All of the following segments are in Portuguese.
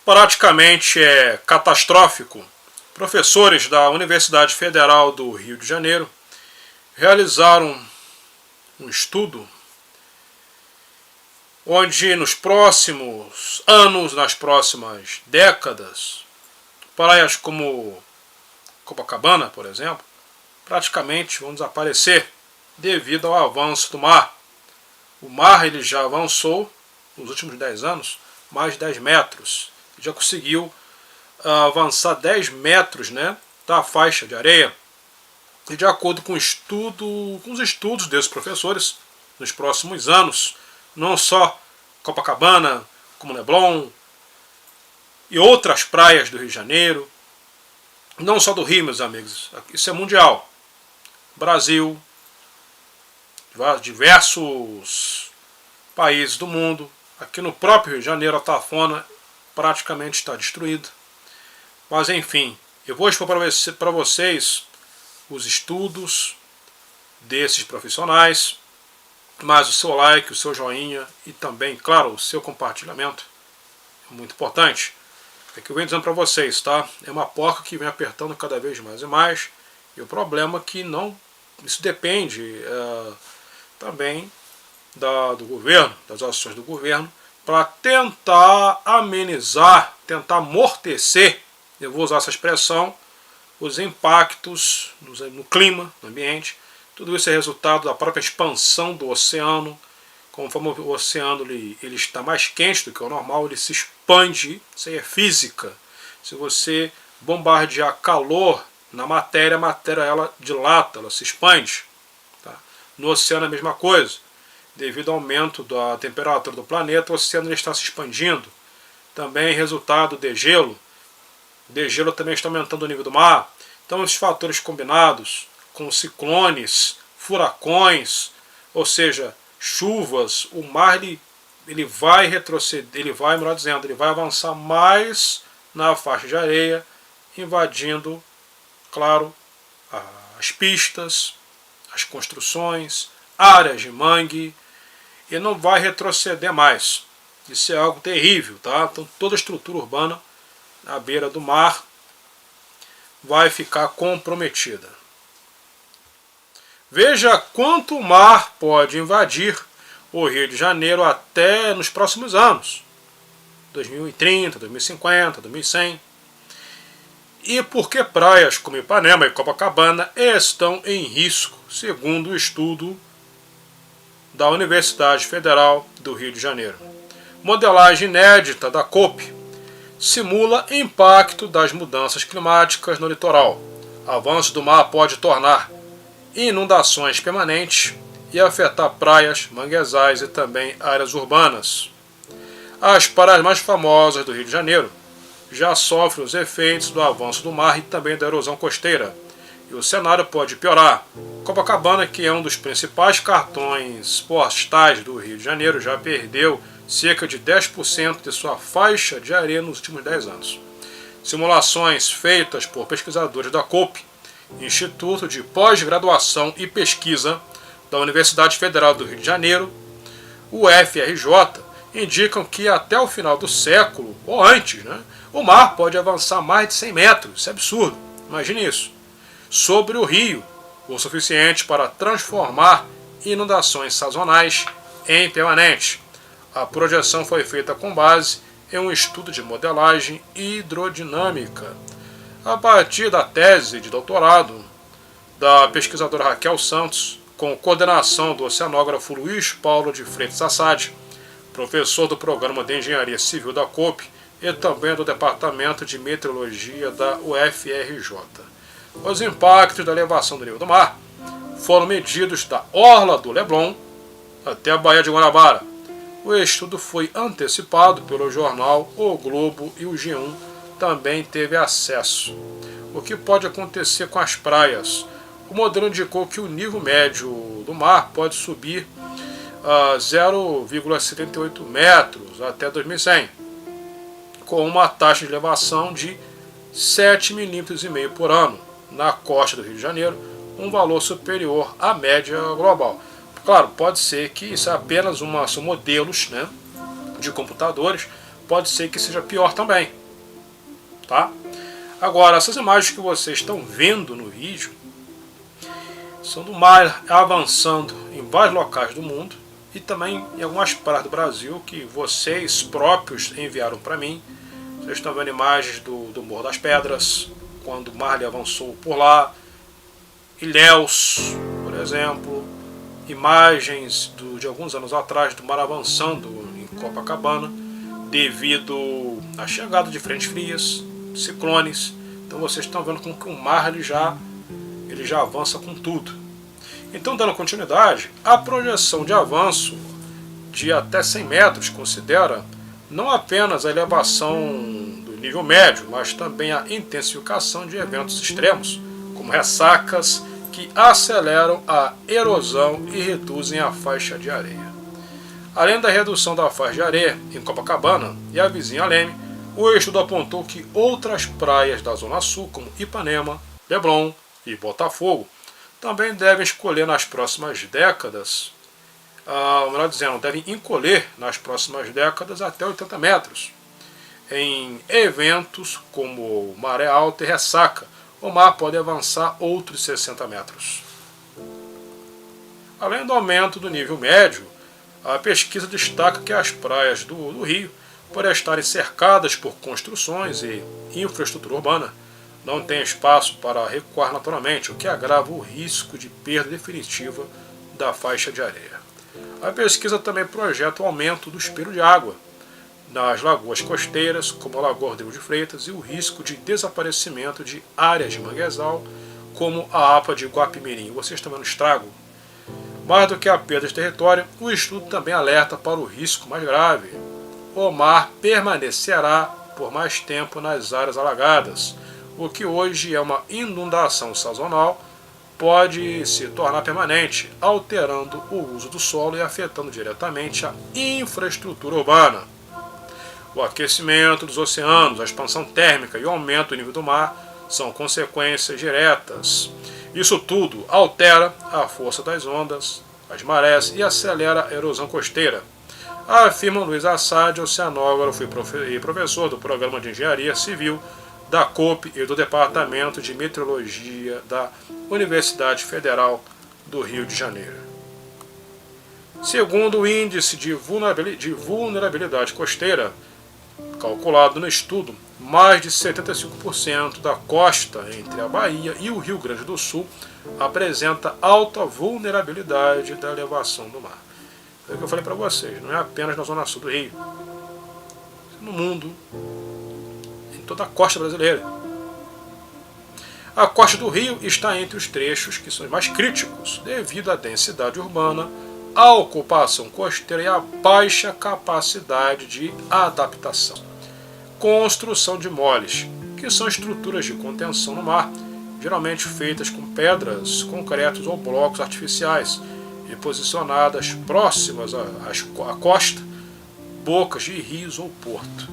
praticamente é catastrófico. Professores da Universidade Federal do Rio de Janeiro realizaram um estudo onde nos próximos anos, nas próximas décadas, praias como Copacabana, por exemplo, praticamente vão desaparecer devido ao avanço do mar. O mar ele já avançou nos últimos 10 anos mais de 10 metros. Já conseguiu avançar 10 metros, né, da faixa de areia. E de acordo com os estudos desses professores, nos próximos anos, não só Copacabana, como Leblon e outras praias do Rio de Janeiro, não só do Rio, meus amigos, isso é mundial. Brasil, diversos países do mundo, aqui no próprio Rio de Janeiro a Tafona praticamente está destruída. Mas enfim, eu vou expor para vocês os estudos desses profissionais, mas o seu like, o seu joinha e também, claro, o seu compartilhamento é muito importante. É que eu venho dizendo para vocês, tá? É uma porca que vem apertando cada vez mais e mais, e o problema é que isso depende também do governo, das ações do governo, para tentar amenizar, tentar amortecer, eu vou usar essa expressão, os impactos no clima, no ambiente. Tudo isso é resultado da própria expansão do oceano. Conforme o oceano ele está mais quente do que o normal, ele se expande. Isso aí é física. Se você bombardear calor na matéria, a matéria ela dilata, ela se expande. Tá? No oceano é a mesma coisa. Devido ao aumento da temperatura do planeta, o oceano ele está se expandindo. Também resultado de gelo. O degelo também está aumentando o nível do mar. Então esses fatores combinados com ciclones, furacões, ou seja, chuvas, o mar ele vai retroceder, ele vai avançar mais na faixa de areia, invadindo, claro, as pistas, as construções, áreas de mangue, e não vai retroceder mais. Isso é algo terrível, tá? Então toda a estrutura urbana à beira do mar vai ficar comprometida. Veja quanto o mar pode invadir o Rio de Janeiro até nos próximos anos. 2030, 2050, 2100. E por que praias como Ipanema e Copacabana estão em risco, segundo o estudo da Universidade Federal do Rio de Janeiro. Modelagem inédita da COPE simula impacto das mudanças climáticas no litoral. Avanço do mar pode tornar inundações permanentes e afetar praias, manguezais e também áreas urbanas. As praias mais famosas do Rio de Janeiro já sofrem os efeitos do avanço do mar e também da erosão costeira. E o cenário pode piorar. Copacabana, que é um dos principais cartões postais do Rio de Janeiro, já perdeu cerca de 10% de sua faixa de areia nos últimos 10 anos. Simulações feitas por pesquisadores da COPE, Instituto de Pós-Graduação e Pesquisa da Universidade Federal do Rio de Janeiro, o UFRJ, indicam que até o final do século, ou antes, o mar pode avançar mais de 100 metros, isso é absurdo, imagine isso, sobre o rio, o suficiente para transformar inundações sazonais em permanentes. A projeção foi feita com base em um estudo de modelagem hidrodinâmica, a partir da tese de doutorado da pesquisadora Raquel Santos, com coordenação do oceanógrafo Luiz Paulo de Freitas Assad, professor do Programa de Engenharia Civil da COPE e também do Departamento de Meteorologia da UFRJ. Os impactos da elevação do nível do mar foram medidos da orla do Leblon até a Baía de Guanabara. O estudo foi antecipado pelo jornal O Globo e o G1 também teve acesso. O que pode acontecer com as praias? O modelo indicou que o nível médio do mar pode subir a 0,78 metros até 2100, com uma taxa de elevação de 7,5 mm por ano na costa do Rio de Janeiro, um valor superior à média global. Claro, pode ser que isso é apenas são modelos de computadores, pode ser que seja pior também. Tá? Agora, essas imagens que vocês estão vendo no vídeo são do mar avançando em vários locais do mundo e também em algumas praias do Brasil que vocês próprios enviaram para mim. Vocês estão vendo imagens do Morro das Pedras, quando o mar avançou por lá, Ilhéus, por exemplo, imagens de alguns anos atrás do mar avançando em Copacabana, devido à chegada de frentes frias, ciclones. Então vocês estão vendo como que o mar ele já avança com tudo. Então, dando continuidade, a projeção de avanço de até 100 metros considera não apenas a elevação do nível médio, mas também a intensificação de eventos extremos, como ressacas, que aceleram a erosão e reduzem a faixa de areia. Além da redução da faixa de areia em Copacabana e a vizinha Leme, o estudo apontou que outras praias da Zona Sul, como Ipanema, Leblon e Botafogo, também devem escolher nas próximas décadas, melhor dizendo, devem encolher nas próximas décadas até 80 metros. Em eventos como maré alta e ressaca, o mar pode avançar outros 60 metros. Além do aumento do nível médio, a pesquisa destaca que as praias do Rio, por estarem cercadas por construções e infraestrutura urbana, não têm espaço para recuar naturalmente, o que agrava o risco de perda definitiva da faixa de areia. A pesquisa também projeta o aumento do espelho de água nas lagoas costeiras, como a Lagoa Rodrigo de Freitas, e o risco de desaparecimento de áreas de manguezal, como a APA de Guapimirim. Vocês estão vendo o estrago? Mais do que a perda de território, o estudo também alerta para o risco mais grave. O mar permanecerá por mais tempo nas áreas alagadas. O que hoje é uma inundação sazonal pode se tornar permanente, alterando o uso do solo e afetando diretamente a infraestrutura urbana. O aquecimento dos oceanos, a expansão térmica e o aumento do nível do mar são consequências diretas. Isso tudo altera a força das ondas, as marés e acelera a erosão costeira, afirma Luiz Assad, oceanógrafo e professor do Programa de Engenharia Civil da COP e do Departamento de Meteorologia da Universidade Federal do Rio de Janeiro. Segundo o Índice de Vulnerabilidade Costeira, calculado no estudo, mais de 75% da costa entre a Bahia e o Rio Grande do Sul apresenta alta vulnerabilidade da elevação do mar. É o que eu falei para vocês, não é apenas na zona sul do Rio, no mundo, em toda a costa brasileira. A costa do Rio está entre os trechos que são mais críticos, devido à densidade urbana, à ocupação costeira e à baixa capacidade de adaptação. Construção de moles, que são estruturas de contenção no mar, geralmente feitas com pedras, concretos ou blocos artificiais, e posicionadas próximas à costa, bocas de rios ou porto.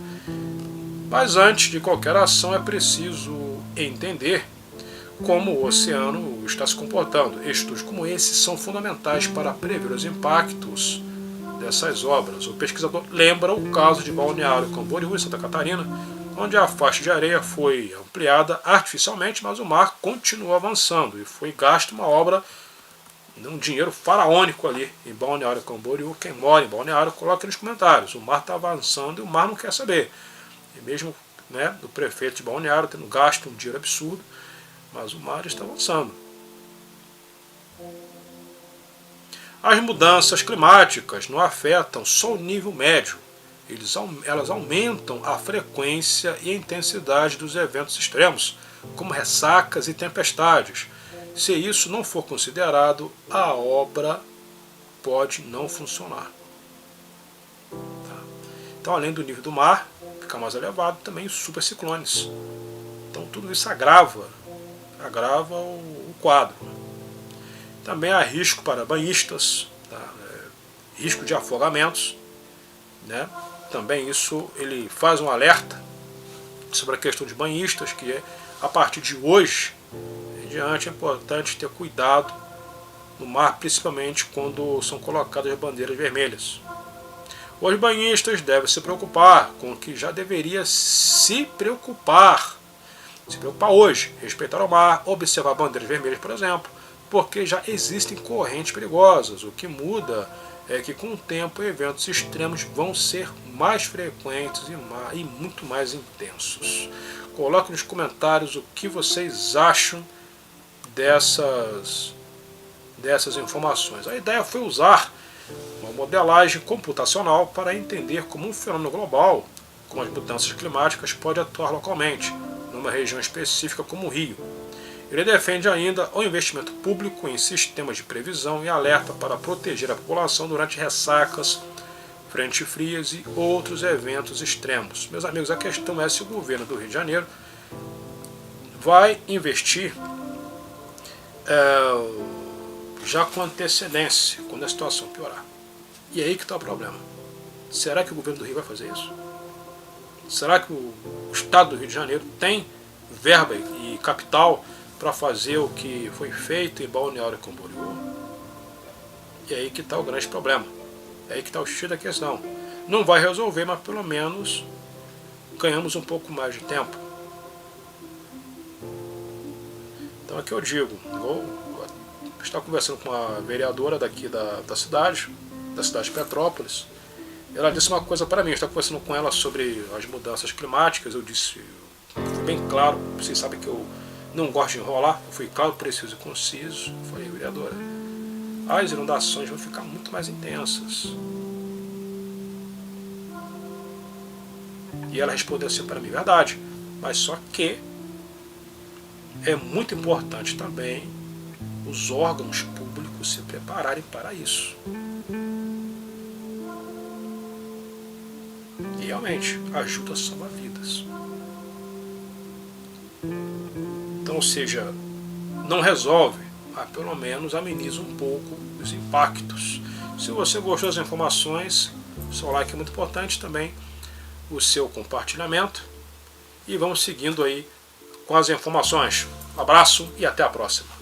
Mas antes de qualquer ação é preciso entender como o oceano está se comportando. Estudos como esses são fundamentais para prever os impactos dessas obras. O pesquisador lembra o caso de Balneário Camboriú, em Santa Catarina, onde a faixa de areia foi ampliada artificialmente, mas o mar continua avançando e foi gasta uma obra, um dinheiro faraônico ali em Balneário Camboriú. Quem mora em Balneário, coloque nos comentários. O mar está avançando e o mar não quer saber. E mesmo o prefeito de Balneário tendo gasto um dinheiro absurdo, mas o mar está avançando. As mudanças climáticas não afetam só o nível médio. Elas aumentam a frequência e a intensidade dos eventos extremos, como ressacas e tempestades. Se isso não for considerado, a obra pode não funcionar. Tá? Então, além do nível do mar ficar mais elevado, também os superciclones. Então, tudo isso agrava o quadro. Também há risco para banhistas, tá? Risco de afogamentos, né? Também isso ele faz um alerta sobre a questão de banhistas, que a partir de hoje em diante é importante ter cuidado no mar, principalmente quando são colocadas as bandeiras vermelhas. Os banhistas devem se preocupar com o que já deveria se preocupar hoje, respeitar o mar, observar bandeiras vermelhas, por exemplo, porque já existem correntes perigosas. O que muda é que com o tempo eventos extremos vão ser mais frequentes e muito mais intensos. Coloque nos comentários o que vocês acham dessas informações. A ideia foi usar uma modelagem computacional para entender como um fenômeno global, como as mudanças climáticas, pode atuar localmente, numa região específica como o Rio. Ele defende ainda o investimento público em sistemas de previsão e alerta para proteger a população durante ressacas, frentes frias e outros eventos extremos. Meus amigos, a questão é se o governo do Rio de Janeiro vai investir já com antecedência, quando a situação piorar. E é aí que está o problema. Será que o governo do Rio vai fazer isso? Será que o Estado do Rio de Janeiro tem verba e capital para fazer o que foi feito em Balneário Camboriú? E é aí que está o grande problema. É aí que está o X da questão. Não vai resolver, mas pelo menos ganhamos um pouco mais de tempo. Então aqui eu digo, vou estar conversando com uma vereadora daqui da cidade de Petrópolis. Ela disse uma coisa para mim, eu estava conversando com ela sobre as mudanças climáticas. Eu disse, fui bem claro, vocês sabem que eu não gosto de enrolar, eu fui claro, preciso e conciso. Eu falei, vereadora, as inundações vão ficar muito mais intensas. E ela respondeu assim para mim, verdade, mas só que é muito importante também os órgãos públicos se prepararem para isso. E realmente, ajuda salva vidas. Então, ou seja, não resolve, mas pelo menos ameniza um pouco os impactos. Se você gostou das informações, o seu like é muito importante também, o seu compartilhamento. E vamos seguindo aí com as informações. Um abraço e até a próxima.